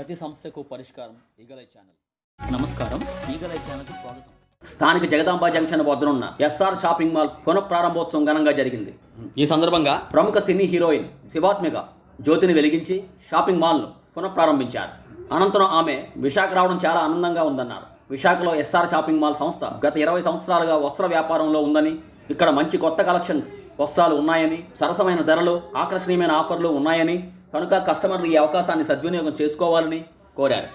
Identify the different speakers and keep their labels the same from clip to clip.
Speaker 1: ప్రతి సమస్యకు పరిష్కారం ఈగలై ఛానల్. నమస్కారం, ఈగలై ఛానల్కి స్వాగతం.
Speaker 2: స్థానిక జగదాంబ జంక్షన్ వద్దనున్న ఎస్ఆర్ షాపింగ్ మాల్ పునఃప్రారంభోత్సవం ఘనంగా జరిగింది. ఈ సందర్భంగా ప్రముఖ సినీ హీరోయిన్ శివాత్మిక జ్యోతిని వెలిగించి షాపింగ్ మాల్ను పునఃప్రారంభించారు. అనంతరం ఆమె విశాఖ రావడం చాలా ఆనందంగా ఉందన్నారు. విశాఖలో ఎస్ఆర్ షాపింగ్ మాల్ సంస్థ గత 20 సంవత్సరాలుగా వస్త్ర వ్యాపారంలో ఉందని, ఇక్కడ మంచి కొత్త కలెక్షన్స్ వస్త్రాలు ఉన్నాయని, సరసమైన ధరలు, ఆకర్షణీయమైన ఆఫర్లు ఉన్నాయని, కనుక కస్టమర్లు ఈ అవకాశాన్ని సద్వినియోగం చేసుకోవాలని కోరారు.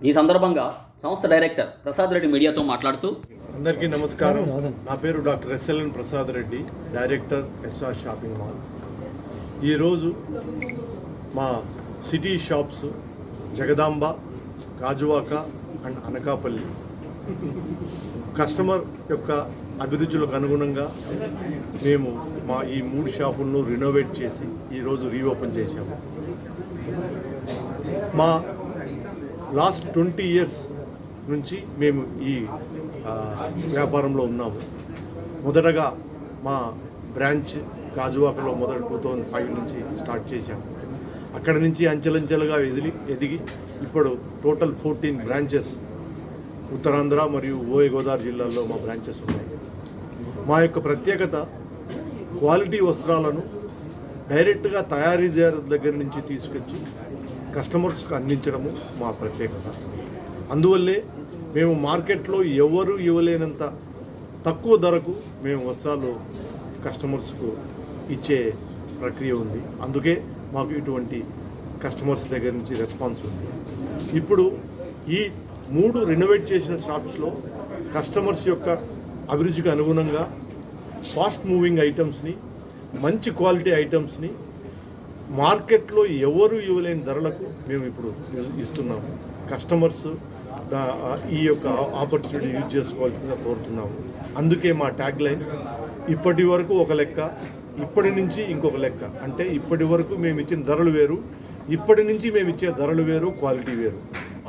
Speaker 2: ఈ సందర్భంగా సంస్థ డైరెక్టర్ ప్రసాద్ రెడ్డి మీడియాతో మాట్లాడుతూ,
Speaker 3: అందరికీ నమస్కారం. నా పేరు doctor SLN Prasad Reddy, director SR shopping mall. ఈరోజు మా city shops Jagadamba, Gajuwaka and Anakapalli customer యొక్క అభిరుచులకు అనుగుణంగా మేము మా ఈ 3 షాపులను రినోవేట్ చేసి ఈరోజు రీఓపెన్ చేశాము. మా లాస్ట్ 20 ఇయర్స్ నుంచి మేము ఈ వ్యాపారంలో ఉన్నాము. మొదటగా మా బ్రాంచ్ గాజువాకలో 2005 నుంచి స్టార్ట్ చేశాము. అక్కడి నుంచి అంచెలంచెలుగా ఎదిగి ఇప్పుడు టోటల్ 14 బ్రాంచెస్ ఉత్తరాంధ్ర మరియు ఓయ్ గోదావరి జిల్లాల్లో మా బ్రాంచెస్ ఉన్నాయి. మా యొక్క ప్రత్యేకత క్వాలిటీ వస్త్రాలను డైరెక్ట్గా తయారీదారు దగ్గర నుంచి తీసుకొచ్చి కస్టమర్స్కి అందించడము మా ప్రత్యేకత. అందువల్లే మేము మార్కెట్లో ఎవరు ఇవ్వలేనంత తక్కువ ధరకు మేము వస్త్రాలు కస్టమర్స్కు ఇచ్చే ప్రక్రియ ఉంది. అందుకే మాకు ఇటువంటి కస్టమర్స్ దగ్గర నుంచి రెస్పాన్స్ ఉంది. ఇప్పుడు ఈ 3 రినోవేట్ చేసిన షాప్స్లో కస్టమర్స్ యొక్క అభిరుచికి అనుగుణంగా ఫాస్ట్ మూవింగ్ ఐటమ్స్ని, మంచి క్వాలిటీ ఐటమ్స్ని మార్కెట్లో ఎవరు ఇవ్వలేని ధరలకు మేము ఇప్పుడు ఇస్తున్నాము. కస్టమర్స్ ఈ యొక్క ఆపర్చునిటీ యూజ్ చేసుకోవాల్సిందిగా కోరుతున్నాము. అందుకే మా ట్యాగ్ లైన్ ఇప్పటి వరకు ఒక లెక్క, ఇప్పటి నుంచి ఇంకొక లెక్క. అంటే ఇప్పటి వరకు మేము ఇచ్చిన ధరలు వేరు, ఇప్పటి నుంచి మేము ఇచ్చే ధరలు వేరు, క్వాలిటీ వేరు.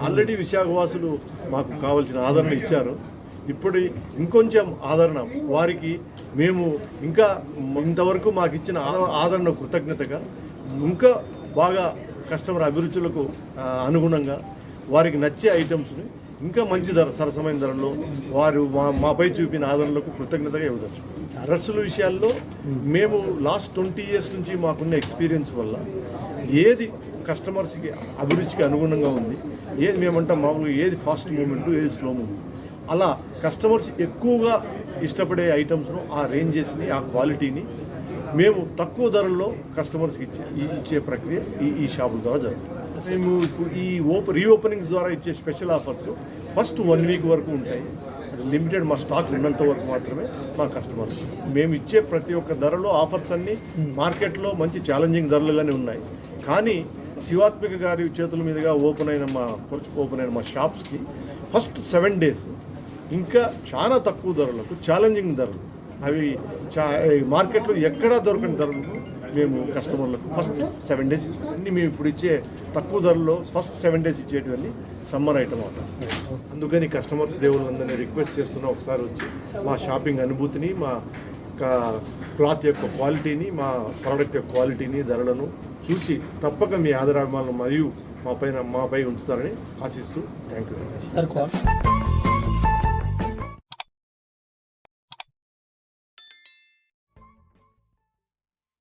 Speaker 3: ఆల్రెడీ విశాఖవాసులు మాకు కావాల్సిన ఆదరణ ఇచ్చారు. ఇప్పుడు ఇంకొంచెం ఆదరణ వారికి మేము ఇంకా ఇంతవరకు మాకు ఇచ్చిన ఆదరణ కృతజ్ఞతగా ఇంకా బాగా కస్టమర్ అభిరుచులకు అనుగుణంగా వారికి నచ్చే ఐటమ్స్ని ఇంకా మంచి ధర, సరసమైన ధరలో వారు మాపై చూపిన ఆదరణలకు కృతజ్ఞతగా ఇవ్వవచ్చు. డ్రెస్సుల విషయాల్లో మేము లాస్ట్ 20 ఇయర్స్ నుంచి మాకున్న ఎక్స్పీరియన్స్ వల్ల ఏది కస్టమర్స్కి అభిరుచికి అనుగుణంగా ఉంది, ఏది మేమంటాం మామూలుగా ఏది ఫాస్ట్ మూమెంట్, ఏది స్లో మూమెంట్, అలా కస్టమర్స్ ఎక్కువగా ఇష్టపడే ఐటమ్స్ను ఆ రేంజెస్ని, ఆ క్వాలిటీని మేము తక్కువ ధరల్లో కస్టమర్స్కి ఇచ్చే ప్రక్రియ ఈ షాపుల ద్వారా జరుగుతుంది. మేము ఇప్పుడు ఈ రీఓపెనింగ్స్ ద్వారా ఇచ్చే స్పెషల్ ఆఫర్స్ ఫస్ట్ 1 వీక్ వరకు ఉంటాయి. లిమిటెడ్, మా స్టాక్ ఉన్నంత వరకు మాత్రమే మా కస్టమర్స్. మేము ఇచ్చే ప్రతి ఒక్క ధరలో ఆఫర్స్ అన్నీ మార్కెట్లో మంచి ఛాలెంజింగ్ ధరలుగానే ఉన్నాయి. కానీ శివాత్మిక గారి చేతుల మీదుగా ఓపెన్ అయిన మా షాప్స్కి ఫస్ట్ 7 డేస్ ఇంకా చాలా తక్కువ ధరలకు, ఛాలెంజింగ్ ధరలు, అవి మార్కెట్లో ఎక్కడా దొరకని ధరలకు మేము కస్టమర్లకు ఫస్ట్ 7 డేస్ ఇస్తాం. అన్నీ మేము ఇప్పుడు ఇచ్చే తక్కువ ధరలో ఫస్ట్ 7 డేస్ ఇచ్చేటివన్నీ సమ్మర్ ఐటమ్ అవుతాం. అందుకని కస్టమర్స్ దేవుళ్ళందరినీ రిక్వెస్ట్ చేస్తున్నా, ఒకసారి వచ్చి మా షాపింగ్ అనుభూతిని, మా క్లాత్ యొక్క క్వాలిటీని, మా ప్రోడక్ట్ యొక్క క్వాలిటీని, ధరలను చూసి తప్పక మీ ఆదరాభిమానులు మరియు మాపై ఉంచుతారని ఆశిస్తూ థ్యాంక్ యూ.